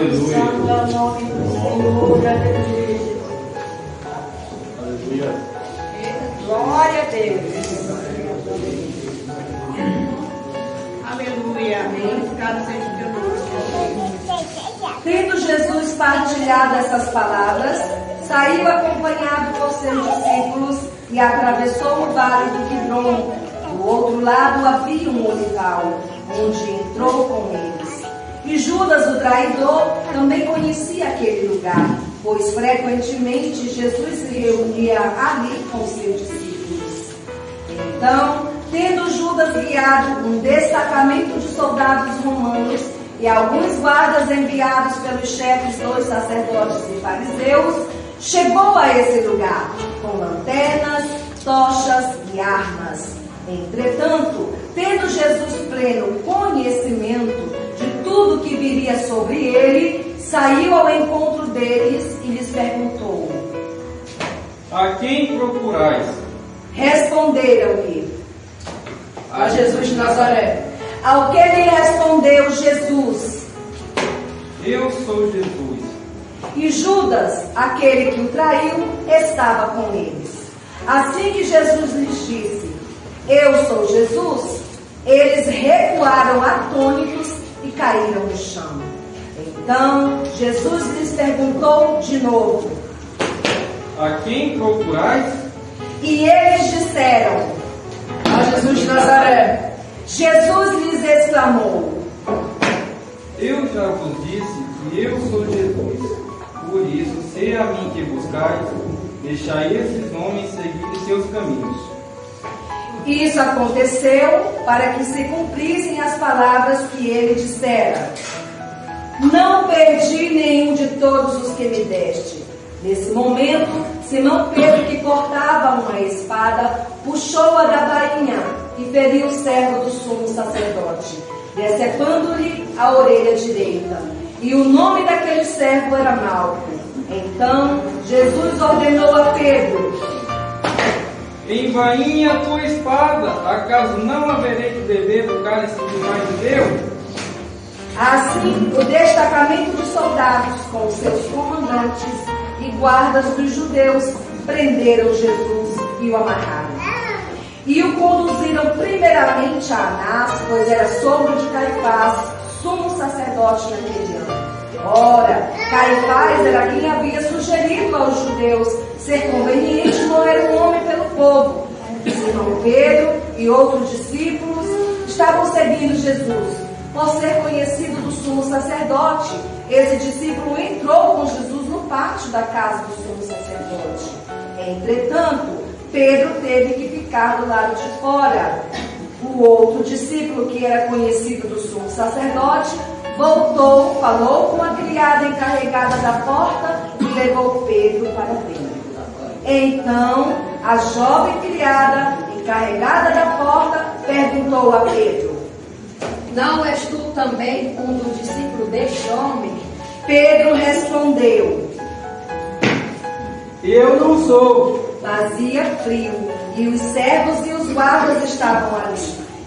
Aleluia. Santo é o nome do Senhor. Aleluia. Glória a Deus. Aleluia. Amém. Cada seja o teu nome. Tendo Jesus partilhado essas palavras, saiu acompanhado por seus discípulos e atravessou o vale do Quidron. Do outro lado havia um olival, onde entrou com eles. E Judas, o traidor, também conhecia aquele lugar, pois frequentemente Jesus se reunia ali com seus discípulos. Então, tendo Judas guiado um destacamento de soldados romanos e alguns guardas enviados pelos chefes dos sacerdotes e fariseus, chegou a esse lugar com lanternas, tochas e armas. Entretanto, tendo Jesus pleno conhecimento de tudo que viria sobre ele, saiu ao encontro deles e lhes perguntou: A quem procurais? Responderam-lhe: a Jesus de Nazaré. Ao que lhe respondeu Jesus: Eu sou Jesus. E Judas, aquele que o traiu, estava com eles. Assim que Jesus lhes disse: Eu sou Jesus, eles recuaram atônitos e caíram no chão. Então Jesus lhes perguntou de novo: A quem procurais? E eles disseram: a Jesus de Nazaré. Jesus lhes exclamou: Eu já vos disse que eu sou Jesus. Por isso, se é a mim que buscais, deixai esses homens seguirem seus caminhos. Isso aconteceu para que se cumprissem as palavras que ele dissera: Não perdi nenhum de todos os que me deste. Nesse momento, Simão Pedro, que portava uma espada, puxou-a da bainha e feriu o servo do sumo sacerdote, decepando-lhe a orelha direita. E o nome daquele servo era Malco. Então Jesus ordenou a Pedro: Envainha a tua espada, acaso não haverei de beber do cálice que mais me deu? Assim, o destacamento de soldados, com seus comandantes e guardas dos judeus, prenderam Jesus e o amarraram. E o conduziram primeiramente a Anás, pois era sogro de Caifás, sumo sacerdote naquele ano. Ora, Caifás era quem havia sugerido aos judeus ser conveniente moer um homem pelo povo. Simão Pedro e outros discípulos estavam seguindo Jesus. Por ser conhecido do sumo sacerdote, esse discípulo entrou com Jesus no pátio da casa do sumo sacerdote. Entretanto, Pedro teve que ficar do lado de fora. O outro discípulo, que era conhecido do sumo sacerdote, voltou, falou com a criada encarregada da porta e levou Pedro para dentro. Então, a jovem criada encarregada da porta perguntou a Pedro: Não és tu também um dos discípulos deste homem? Pedro respondeu: Eu não sou. Fazia frio e os servos e os guardas estavam ali.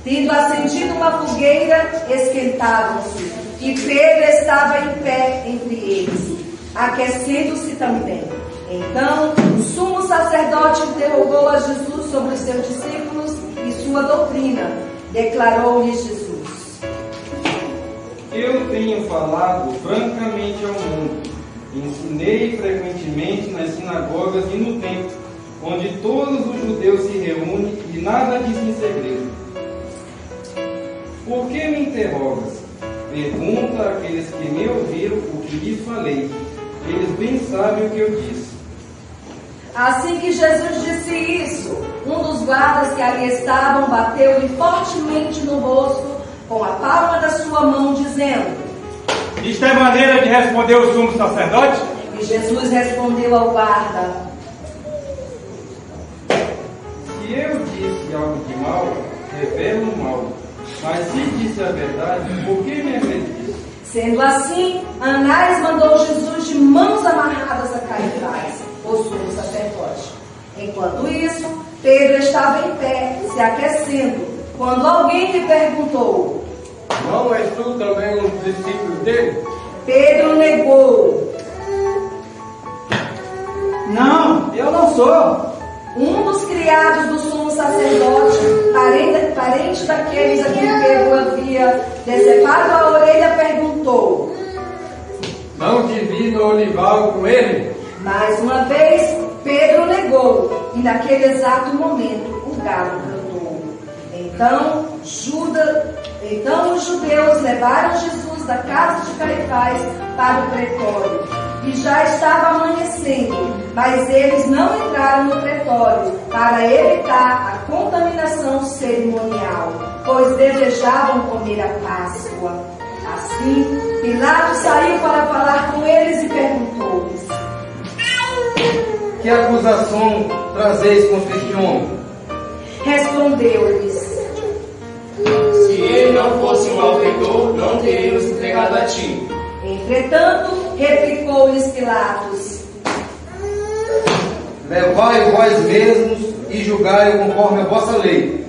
Tendo acendido uma fogueira, esquentavam-se, e Pedro estava em pé entre eles, aquecendo-se também. Então, o sumo sacerdote interrogou a Jesus sobre os seus discípulos e sua doutrina. Declarou-lhes Jesus: Eu tenho falado francamente ao mundo. Ensinei frequentemente nas sinagogas e no templo, onde todos os judeus se reúnem, e nada disse em segredo. Por que me interrogas? Pergunta àqueles que me ouviram o que lhes falei. Eles bem sabem o que eu disse. Assim que Jesus disse isso, um dos guardas que ali estavam bateu-lhe fortemente no rosto com a palma da sua mão, dizendo: Isto é maneira de responder o sumo sacerdote? E Jesus respondeu ao guarda: Se eu disse algo de mal, revelo o mal. Mas se disse a verdade, por que me acredita? Sendo assim, Anás mandou Jesus de mãos amarradas a Caifás, o sumo sacerdote. Enquanto isso, Pedro estava em pé, se aquecendo, quando alguém lhe perguntou: Não és tu também um dos discípulos dele? Pedro negou. Não, eu não sou. Um dos criados do sumo sacerdote, parente daqueles a quem Pedro havia decepado a orelha, perguntou. Não te vi no olival com ele? Mais uma vez, Pedro negou, e naquele exato momento o galo cantou. Então os judeus levaram Jesus da casa de Caifás para o pretório. E já estava amanhecendo, mas eles não entraram no pretório para evitar a contaminação cerimonial, pois desejavam comer a Páscoa. Assim, Pilatos saiu para falar com eles e perguntou-lhes: Que acusação trazeis contra este homem? Respondeu-lhes: Se ele não fosse um malfeitor, não teríamos entregado a ti. Entretanto, replicou-lhes Pilatos: Levai-o vós mesmos e julgai-o conforme a vossa lei.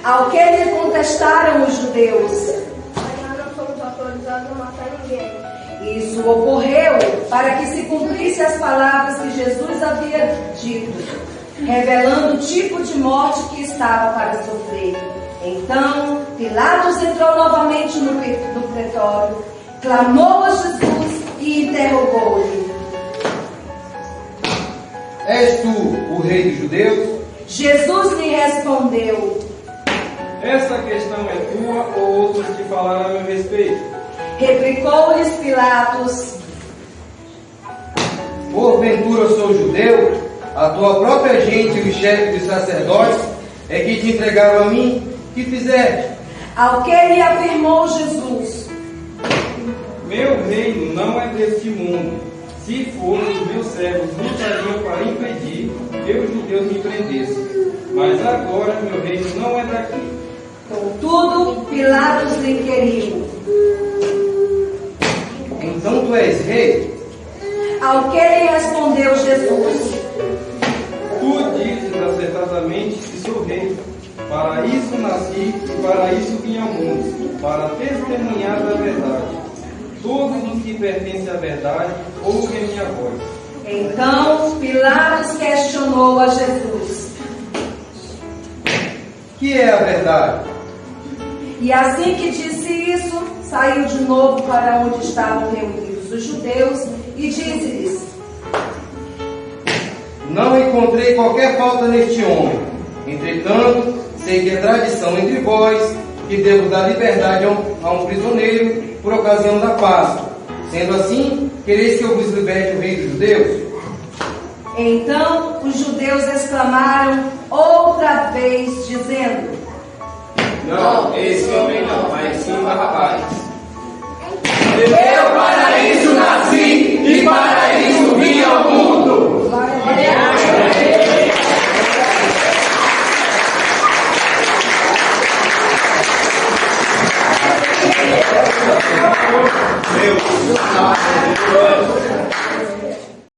Ao que lhe contestaram os judeus: Nós não somos autorizados a matar ninguém. Isso ocorreu para que se cumprisse as palavras que Jesus havia dito, revelando o tipo de morte que estava para sofrer. Então, Pilatos entrou novamente no pretório, clamou a Jesus e interrogou-lhe: És tu o rei dos judeus? Jesus lhe respondeu: Essa questão é tua ou outros te falaram a meu respeito? Replicou-lhes Pilatos: Porventura sou judeu? A tua própria gente e os chefes dos sacerdotes é que te entregaram a mim? Que fizeste? Ao que lhe afirmou Jesus: Meu reino não é deste mundo. Se fosse, os meus servos lutariam para impedir que os judeus me prendessem. Mas agora meu reino não é daqui. Contudo, Pilatos lhe inquiriu: Então tu és rei? Ao que lhe respondeu Jesus: Tu dizes acertadamente que sou rei. Para isso nasci e para isso vim ao mundo, para testemunhar da verdade. Todos os que pertencem à verdade ouvem minha voz. Então Pilatos questionou a Jesus: Que é a verdade? E assim que disse isso, saiu de novo para onde estavam reunidos os judeus e disse-lhes: Não encontrei qualquer falta neste homem. Entretanto, sei que é tradição entre vós que devo dar liberdade a um prisioneiro por ocasião da Páscoa. Sendo assim, quereis que eu vos liberte o rei dos judeus? Então os judeus exclamaram outra vez, dizendo: Não, esse